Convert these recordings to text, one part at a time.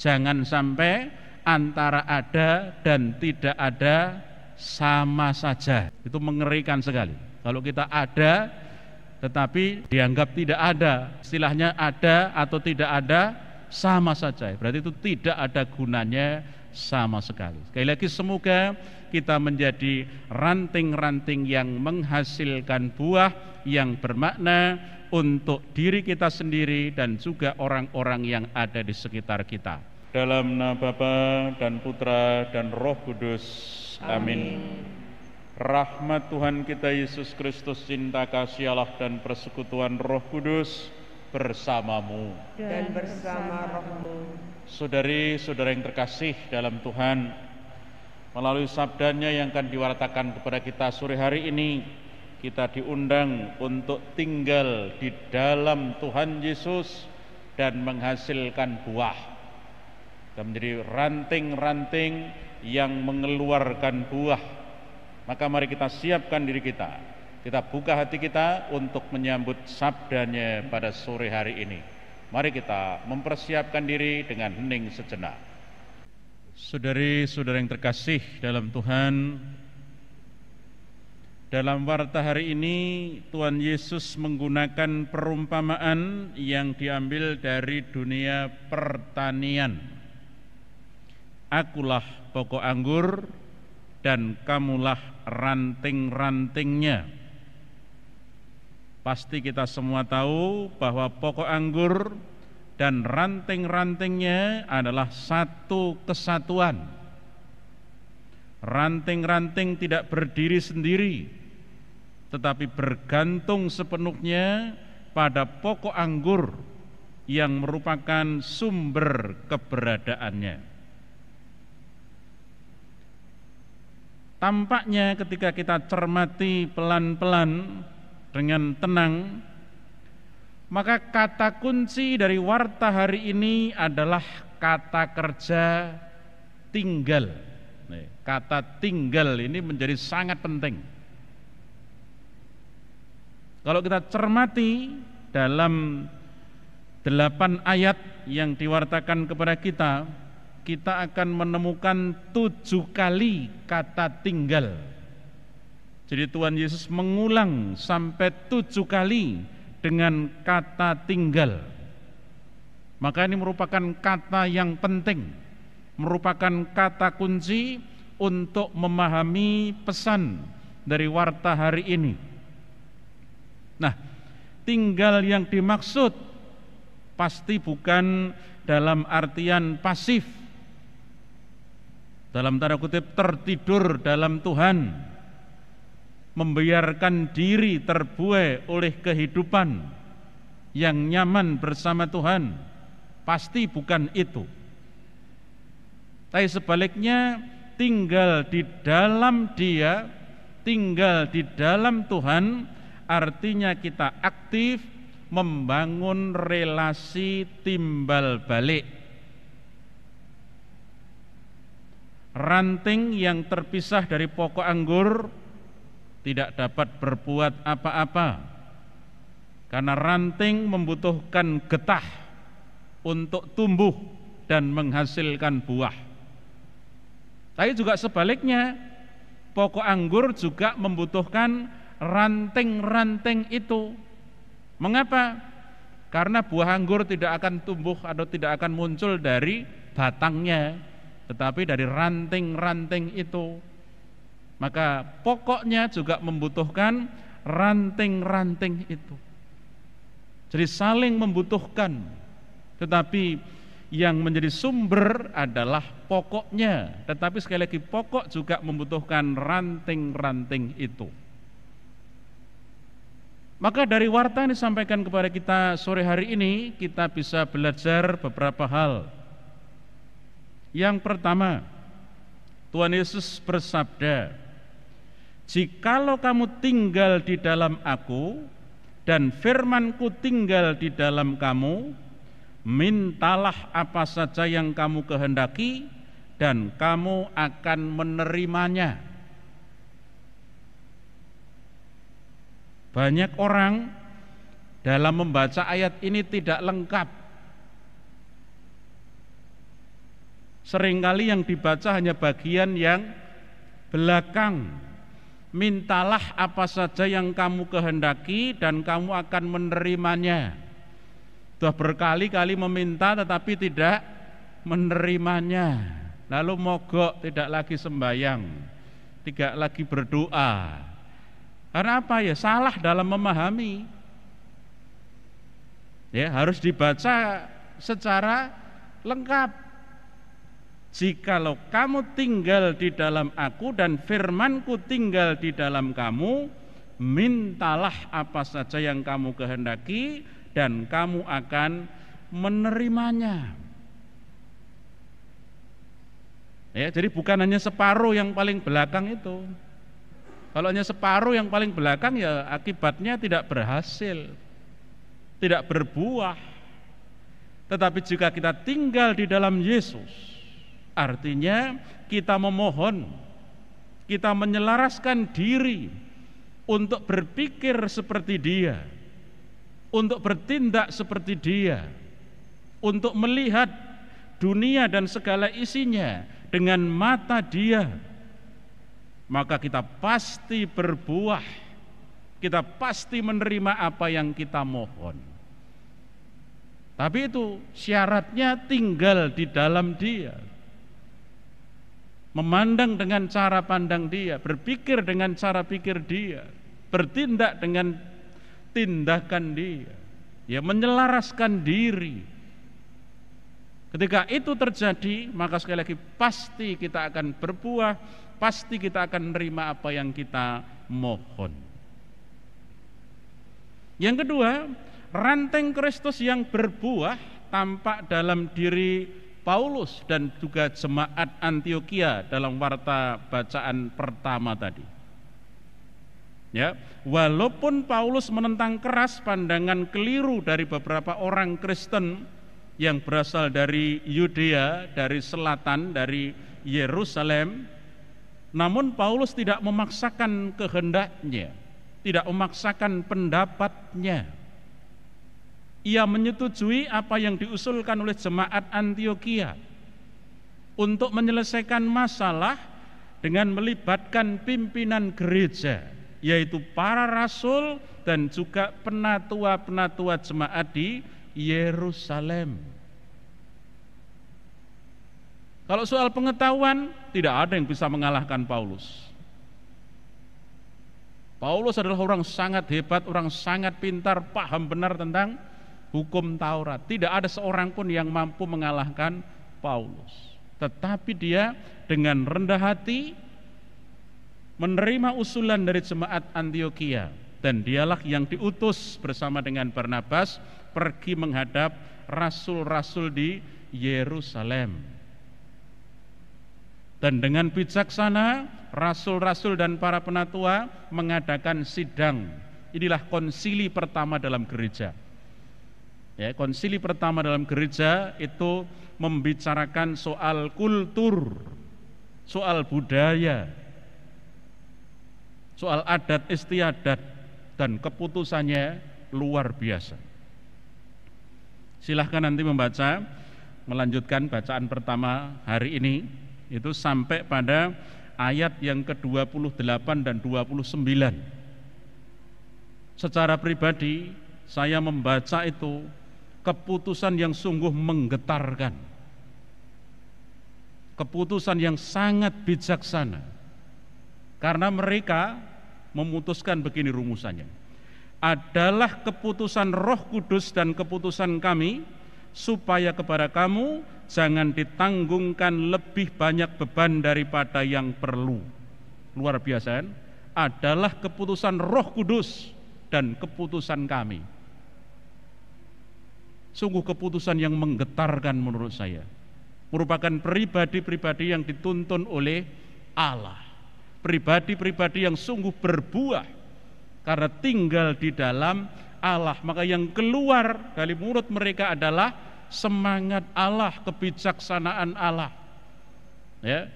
Jangan sampai antara ada dan tidak ada sama saja. Itu mengerikan sekali. Kalau kita ada tetapi dianggap tidak ada, istilahnya ada atau tidak ada sama saja. Berarti itu tidak ada gunanya sama sekali. Sekali lagi, semoga kita menjadi ranting-ranting yang menghasilkan buah yang bermakna untuk diri kita sendiri dan juga orang-orang yang ada di sekitar kita. Dalam nama Bapa dan Putra dan Roh Kudus. Amin. Rahmat Tuhan kita Yesus Kristus, cinta kasih Allah dan persekutuan Roh Kudus bersamamu dan bersama rohmu. Saudari-saudara yang terkasih dalam Tuhan, melalui sabdanya yang akan diwartakan kepada kita sore hari ini, kita diundang untuk tinggal di dalam Tuhan Yesus dan menghasilkan buah. Kita menjadi ranting-ranting yang mengeluarkan buah. Maka mari kita siapkan diri kita, kita buka hati kita untuk menyambut sabdanya pada sore hari ini. Mari kita mempersiapkan diri dengan hening sejenak. Saudari-saudara yang terkasih dalam Tuhan, dalam warta hari ini Tuhan Yesus menggunakan perumpamaan yang diambil dari dunia pertanian. Akulah pokok anggur dan kamulah ranting-rantingnya. Pasti kita semua tahu bahwa pokok anggur dan ranting-rantingnya adalah satu kesatuan. Ranting-ranting tidak berdiri sendiri, tetapi bergantung sepenuhnya pada pokok anggur yang merupakan sumber keberadaannya. Tampaknya ketika kita cermati pelan-pelan dengan tenang, maka kata kunci dari warta hari ini adalah kata kerja tinggal. Kata tinggal ini menjadi sangat penting. Kalau kita cermati dalam 8 ayat yang diwartakan kepada kita, kita akan menemukan 7 kali kata tinggal. Jadi Tuhan Yesus mengulang sampai 7 kali dengan kata tinggal. Maka ini merupakan kata yang penting, merupakan kata kunci untuk memahami pesan dari warta hari ini. Nah, tinggal yang dimaksud pasti bukan dalam artian pasif, dalam tanda kutip tertidur dalam Tuhan, membiarkan diri terbuai oleh kehidupan yang nyaman bersama Tuhan. Pasti bukan itu. Tapi sebaliknya, tinggal di dalam Dia, tinggal di dalam Tuhan, artinya kita aktif membangun relasi timbal balik. Ranting yang terpisah dari pokok anggur tidak dapat berbuat apa-apa, karena ranting membutuhkan getah untuk tumbuh dan menghasilkan buah. Tapi juga sebaliknya, pokok anggur juga membutuhkan ranting-ranting itu. Mengapa? Karena buah anggur tidak akan tumbuh atau tidak akan muncul dari batangnya, tetapi dari ranting-ranting itu. Maka pokoknya juga membutuhkan ranting-ranting itu. Jadi saling membutuhkan, tetapi yang menjadi sumber adalah pokoknya. Tetapi sekali lagi, pokok juga membutuhkan ranting-ranting itu. Maka dari warta yang disampaikan kepada kita sore hari ini, kita bisa belajar beberapa hal. Yang pertama, Tuhan Yesus bersabda, "Jikalau kamu tinggal di dalam Aku dan firman-Ku tinggal di dalam kamu, mintalah apa saja yang kamu kehendaki dan kamu akan menerimanya." Banyak orang dalam membaca ayat ini tidak lengkap. Seringkali yang dibaca hanya bagian yang belakang. Mintalah apa saja yang kamu kehendaki dan kamu akan menerimanya. Sudah berkali-kali meminta tetapi tidak menerimanya. Lalu mogok, tidak lagi sembahyang, tidak lagi berdoa. Karena apa ya? Salah dalam memahami. Ya, harus dibaca secara lengkap. Jikalau kamu tinggal di dalam aku dan firmanku tinggal di dalam kamu, mintalah apa saja yang kamu kehendaki dan kamu akan menerimanya. Ya, jadi bukan hanya separuh yang paling belakang itu. Kalau hanya separuh yang paling belakang ya akibatnya tidak berhasil, tidak berbuah. Tetapi jika kita tinggal di dalam Yesus, artinya kita memohon, kita menyelaraskan diri untuk berpikir seperti Dia, untuk bertindak seperti Dia, untuk melihat dunia dan segala isinya dengan mata Dia, maka kita pasti berbuah, kita pasti menerima apa yang kita mohon. Tapi itu syaratnya tinggal di dalam Dia, memandang dengan cara pandang Dia, berpikir dengan cara pikir Dia, bertindak dengan tindakan Dia, ya menyelaraskan diri. Ketika itu terjadi, maka sekali lagi pasti kita akan berbuah, pasti kita akan menerima apa yang kita mohon. Yang kedua, ranteng Kristus yang berbuah tampak dalam diri Paulus dan juga jemaat Antiokhia dalam warta bacaan pertama tadi. Ya, walaupun Paulus menentang keras pandangan keliru dari beberapa orang Kristen yang berasal dari Yudea, dari selatan, dari Yerusalem, namun Paulus tidak memaksakan kehendaknya, tidak memaksakan pendapatnya. Ia menyetujui apa yang diusulkan oleh jemaat Antiokhia untuk menyelesaikan masalah dengan melibatkan pimpinan gereja, yaitu para rasul dan juga penatua-penatua jemaat di Yerusalem. Kalau soal pengetahuan, tidak ada yang bisa mengalahkan Paulus. Paulus adalah orang sangat hebat, orang sangat pintar, paham benar tentang hukum Taurat. Tidak ada seorang pun yang mampu mengalahkan Paulus. Tetapi dia dengan rendah hati menerima usulan dari jemaat Antiokhia, dan dialah yang diutus bersama dengan Barnabas pergi menghadap rasul-rasul di Yerusalem. Dan dengan bijaksana rasul-rasul dan para penatua mengadakan sidang. Inilah konsili pertama dalam gereja. Ya, konsili pertama dalam gereja itu membicarakan soal kultur, soal budaya, soal adat istiadat, dan keputusannya luar biasa. Silahkan nanti membaca, melanjutkan bacaan pertama hari ini, itu sampai pada ayat yang ke-28 dan 29. Secara pribadi saya membaca itu keputusan yang sungguh menggetarkan, keputusan yang sangat bijaksana, karena mereka memutuskan begini rumusannya: adalah keputusan Roh Kudus dan keputusan kami supaya kepada kamu jangan ditanggungkan lebih banyak beban daripada yang perlu. Luar biasa kan? Adalah keputusan Roh Kudus dan keputusan kami. Sungguh keputusan yang menggetarkan menurut saya. Merupakan pribadi-pribadi yang dituntun oleh Allah, pribadi-pribadi yang sungguh berbuah karena tinggal di dalam Allah. Maka yang keluar dari mulut mereka adalah semangat Allah, kebijaksanaan Allah. Ya,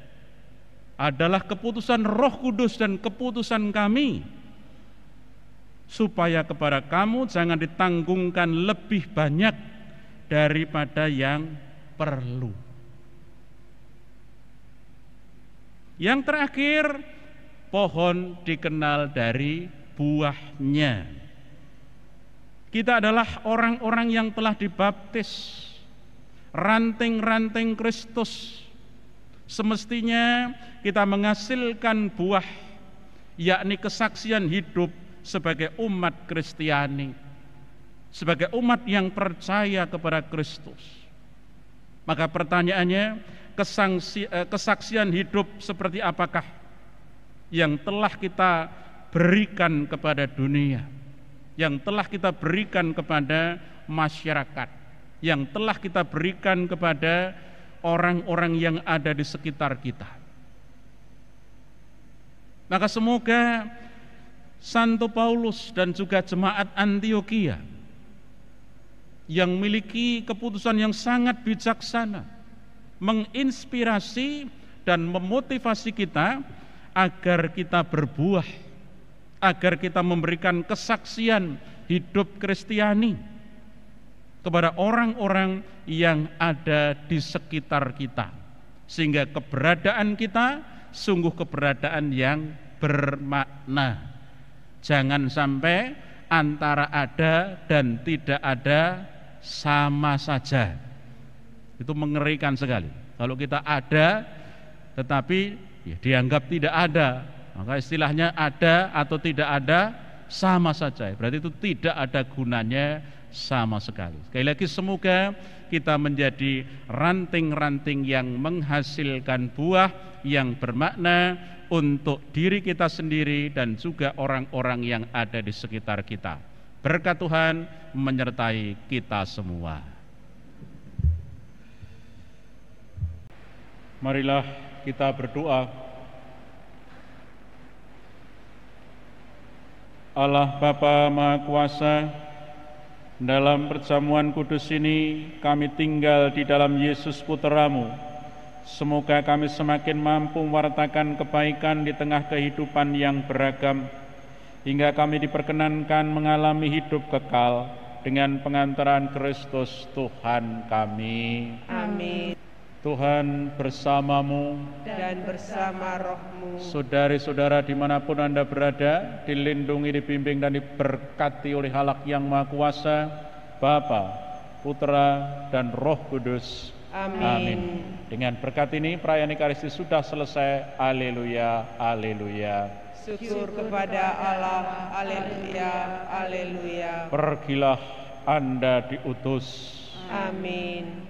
adalah keputusan Roh Kudus dan keputusan kami supaya kepada kamu jangan ditanggungkan lebih banyak daripada yang perlu. Yang terakhir, pohon dikenal dari buahnya. Kita adalah orang-orang yang telah dibaptis, ranting-ranting Kristus. Semestinya kita menghasilkan buah, yakni kesaksian hidup sebagai umat Kristiani, sebagai umat yang percaya kepada Kristus. Maka pertanyaannya, kesaksian hidup seperti apakah yang telah kita berikan kepada dunia, yang telah kita berikan kepada masyarakat, yang telah kita berikan kepada orang-orang yang ada di sekitar kita. Maka semoga Santo Paulus dan juga jemaat Antioquia yang memiliki keputusan yang sangat bijaksana menginspirasi dan memotivasi kita agar kita berbuah, agar kita memberikan kesaksian hidup Kristiani kepada orang-orang yang ada di sekitar kita, sehingga keberadaan kita sungguh keberadaan yang bermakna. Jangan sampai antara ada dan tidak ada sama saja. Itu mengerikan sekali. Kalau kita ada tetapi dianggap tidak ada, maka istilahnya ada atau tidak ada sama saja. Berarti itu tidak ada gunanya sama sekali. Sekali lagi, semoga kita menjadi ranting-ranting yang menghasilkan buah yang bermakna untuk diri kita sendiri dan juga orang-orang yang ada di sekitar kita. Berkat Tuhan menyertai kita semua. Marilah kita berdoa. Allah Bapa Maha Kuasa, dalam perjamuan kudus ini kami tinggal di dalam Yesus Putra-Mu. Semoga kami semakin mampu mewartakan kebaikan di tengah kehidupan yang beragam, hingga kami diperkenankan mengalami hidup kekal dengan pengantaran Kristus Tuhan kami. Amin. Tuhan bersamamu Dan bersama rohmu. Saudari-saudara dimanapun Anda berada, dilindungi, dibimbing dan diberkati oleh Allah yang Maha Kuasa, Bapa, Putra dan Roh Kudus. Amin. Dengan berkat ini perayaan Ekaristi sudah selesai. Haleluya, haleluya. Syukur kepada Allah. Haleluya, haleluya. Pergilah, Anda diutus. Amin.